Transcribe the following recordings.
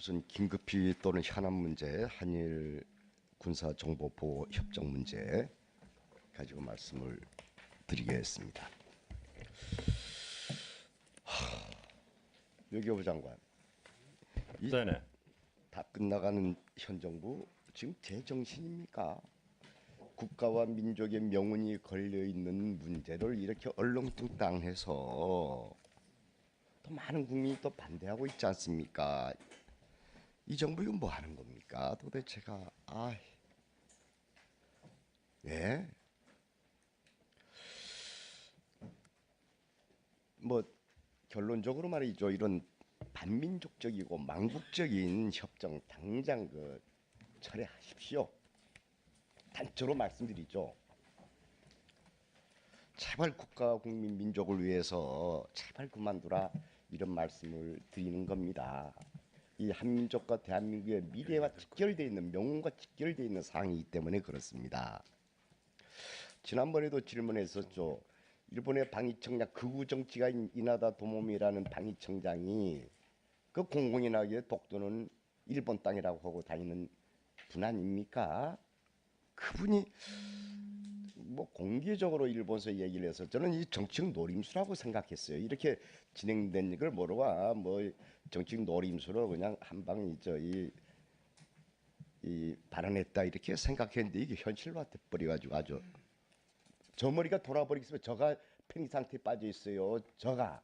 우선 긴급히 또는 현안 문제, 한일 군사 정보 보호 협정 문제 가지고 말씀을 드리겠습니다. 외교부 장관, 네네. 다 끝나가는 현 정부 지금 제정신입니까? 국가와 민족의 명운이 걸려 있는 문제를 이렇게 얼렁뚱땅해서 또 많은 국민이 또 반대하고 있지 않습니까? 이 정부 이거 뭐 하는 겁니까? 도대체가 예? 뭐 결론적으로 말이죠. 이런 반민족적이고 망국적인 협정 당장 철회하십시오. 단적으로 말씀드리죠. 제발 국가 국민 민족을 위해서 제발 그만두라 이런 말씀을 드리는 겁니다. 이 한민족과 대한민국의 미래와 직결되어 있는 명운과 직결되어 있는 사항이기 때문에 그렇습니다. 지난번에도 질문했었죠. 일본의 방위청장 극우 정치가인 이나다 도모미라는 방위청장이 그 공공연하게 독도는 일본 땅이라고 하고 다니는 분 아닙니까? 그분이 뭐 공개적으로 일본서 얘기를 해서 저는 이 정치적 노림수라고 생각했어요. 이렇게 진행된 걸 모르고 뭐 정치적 노림수로 그냥 한 방에 이 발언했다 이렇게 생각했는데 이게 현실화 돼버려가지고 아주 저 머리가 돌아버리겠으면 저가 패닉 상태에 빠져 있어요. 저가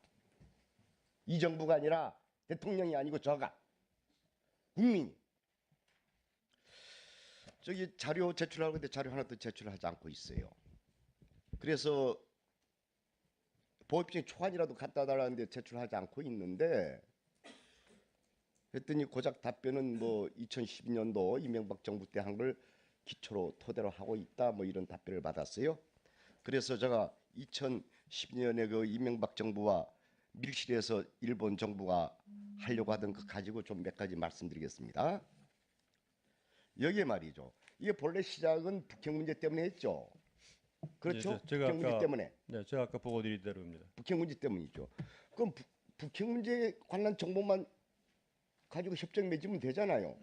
이 정부가 아니라 대통령이 아니고 저가 국민이 저기 자료 제출하고 있는데 자료 하나도 제출하지 않고 있어요. 그래서 보호협정 초안이라도 갖다 달라는데 제출하지 않고 있는데 했더니 고작 답변은 뭐 2012년도 이명박 정부 때 한 걸 기초로 토대로 하고 있다 뭐 이런 답변을 받았어요. 그래서 제가 2012년에 그 이명박 정부와 밀실에서 일본 정부가 하려고 하던 거 가지고 좀 몇 가지 말씀드리겠습니다. 여기에 말이죠. 이게 본래 시작은 북핵 문제 때문에 했죠. 그렇죠? 북핵 문제 때문에. 네, 제가 아까 보고 드린 대로입니다. 북핵 문제 때문이죠. 그럼 북핵 문제에 관한 정보만 가지고 협정 맺으면 되잖아요.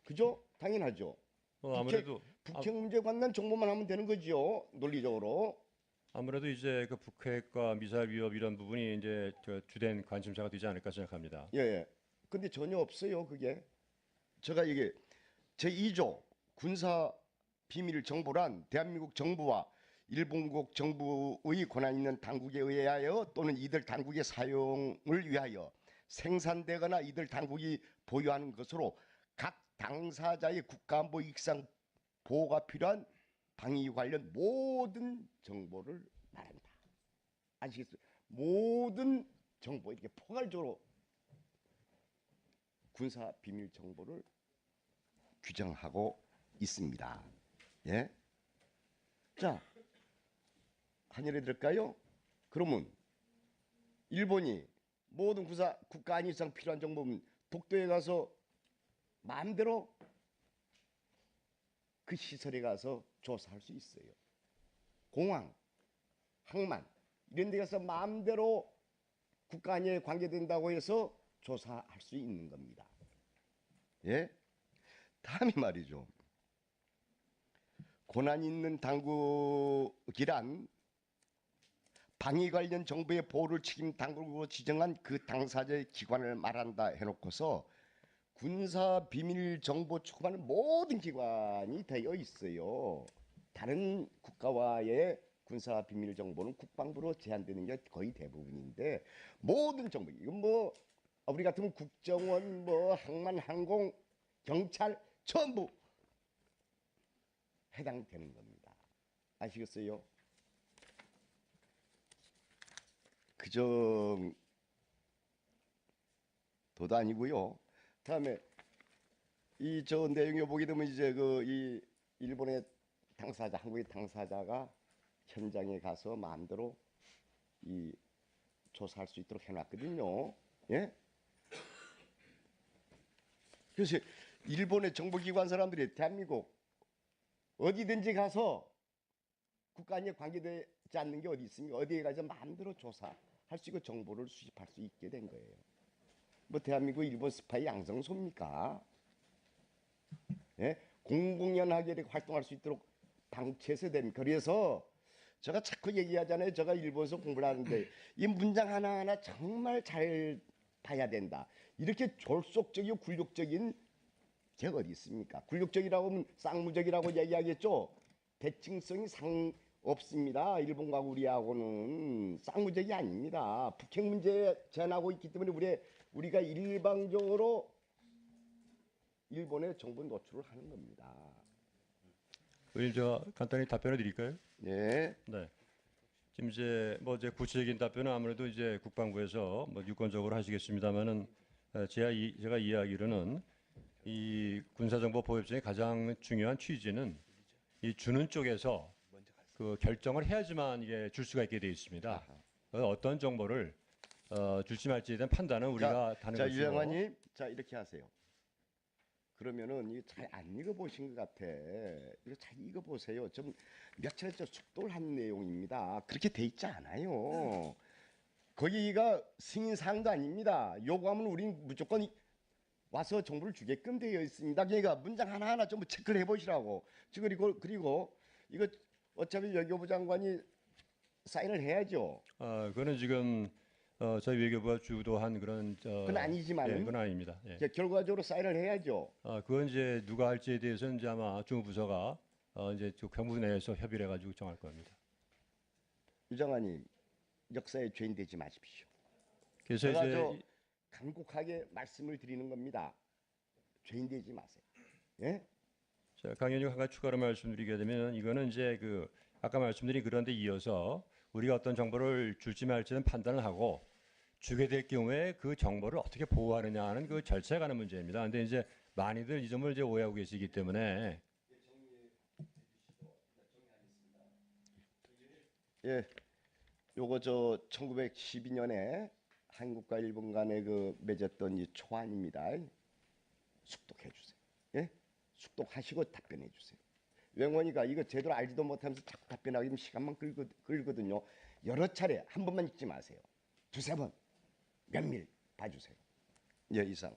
그죠? 당연하죠. 아무래도 북핵 문제에 관한 정보만 하면 되는 거죠. 논리적으로. 아무래도 이제 그 북핵과 미사일 위협 이런 부분이 이제 주된 관심사가 되지 않을까 생각합니다. 예, 예. 근데 전혀 없어요, 그게. 제가 이게 제2조 군사 비밀 정보란 대한민국 정부와 일본국 정부의 권한 있는 당국에 의하여 또는 이들 당국의 사용을 위하여 생산되거나 이들 당국이 보유하는 것으로 각 당사자의 국가안보 이익상 보호가 필요한 방위 관련 모든 정보를 말한다. 아시겠어요? 모든 정보 이렇게 포괄적으로 군사 비밀 정보를 규정하고 있습니다. 예? 자, 한일에 들을까요? 그러면 일본이 모든 국가 안위 이상 필요한 정보는 독도에 가서 마음대로 그 시설에 가서 조사할 수 있어요. 공항, 항만 이런 데 가서 마음대로 국가 안위에 관계된다고 해서 조사할 수 있는 겁니다. 예? 다음에 말이죠. 권한 있는 당국이란 방위 관련 정보의 보호를 책임 당국으로 지정한 그 당사자의 기관을 말한다 해놓고서 군사 비밀 정보 추구하는 모든 기관이 되어 있어요. 다른 국가와의 군사 비밀 정보는 국방부로 제한되는 게 거의 대부분인데 모든 정보 이건 뭐 우리 같으면 국정원 뭐 항만 항공 경찰 전부 해당되는 겁니다. 아시겠어요? 그 정도도 아니고요. 다음에 이 저 내용에 보게 되면 이제 이 일본의 당사자, 한국의 당사자가 현장에 가서 마음대로 이 조사할 수 있도록 해놨거든요. 예? 그래서 일본의 정보기관 사람들이 대한민국 어디든지 가서 국가안위에 관계되지 않는 게 어디 있습니까? 어디에 가서 마음대로 조사할 수 있고 정보를 수집할 수 있게 된 거예요. 뭐 대한민국 일본 스파이 양성소입니까? 예? 공공연하게 이렇게 활동할 수 있도록 방치해서 됩니까? 그래서 제가 자꾸 얘기하잖아요. 제가 일본에서 공부를 하는데 이 문장 하나하나 정말 잘 봐야 된다. 이렇게 졸속적이고 굴욕적인 게 어디 있습니까? 굴욕적이라고 하면 쌍무적이라고 얘기하겠죠. 대칭성이 상 없습니다. 일본과 우리하고는 쌍무적이 아닙니다. 북핵 문제에 제한하고 있기 때문에 우리가 일방적으로 일본의 정보 노출을 하는 겁니다. 의원님 제가 간단히 답변을 드릴까요? 예. 네. 지금 이제 뭐 이제 구체적인 답변은 아무래도 이제 국방부에서 뭐 유권적으로 하시겠습니다만은 제가 이해하기로는 이 군사정보보호협정의 가장 중요한 취지는 이 주는 쪽에서 그 결정을 해야지만 이게 줄 수가 있게 되어 있습니다. 어떤 정보를 줄지 말지에 대한 판단은 우리가 하는 자, 것이고. 유영환님, 자 이렇게 하세요. 그러면은 이거 잘 안 읽어보신 것 같아. 이거 잘 읽어보세요. 좀 며칠 전에 숙도를 한 내용입니다. 그렇게 돼 있지 않아요. 거기가 승인사항도 아닙니다. 요구하면 우린 무조건 와서 정보를 주게끔 되어 있습니다. 그러니까 문장 하나하나 전부 체크를 해보시라고. 그리고 이거 어차피 외교부 장관이 사인을 해야죠. 그거는 지금 저희 외교부가 주도한 그런 그건 아니지만은 그건 아닙니다. 예. 이제 결과적으로 사인을 해야죠. 그건 이제 누가 할지에 대해서는 이제 아마 주무부서가 이제 그 경부 내에서 협의를 해가지고 정할 겁니다. 유 장관님, 역사의 죄인 되지 마십시오. 그래서 제가 이제 간곡하게 말씀을 드리는 겁니다. 죄인 되지 마세요. 예? 자, 강연님 한 가지 추가로 말씀드리게 되면 이거는 이제 그 아까 말씀드린 그런데 이어서 우리가 어떤 정보를 줄지 말지는 판단을 하고 주게 될 경우에 그 정보를 어떻게 보호하느냐 하는 그 절차에 관한 문제입니다. 근데 이제 많이들 이 점을 이제 오해하고 계시기 때문에 예. 요거 저 1912년에 한국과 일본 간에 그 맺었던 이 초안입니다. 숙독해 주세요. 예? 숙독하시고 답변해 주세요. 외원이가 이거 제대로 알지도 못하면서 자꾸 답변하기 시간만 끌거든요. 여러 차례 한 번만 읽지 마세요. 두세 번 면밀 봐주세요. 예, 이상.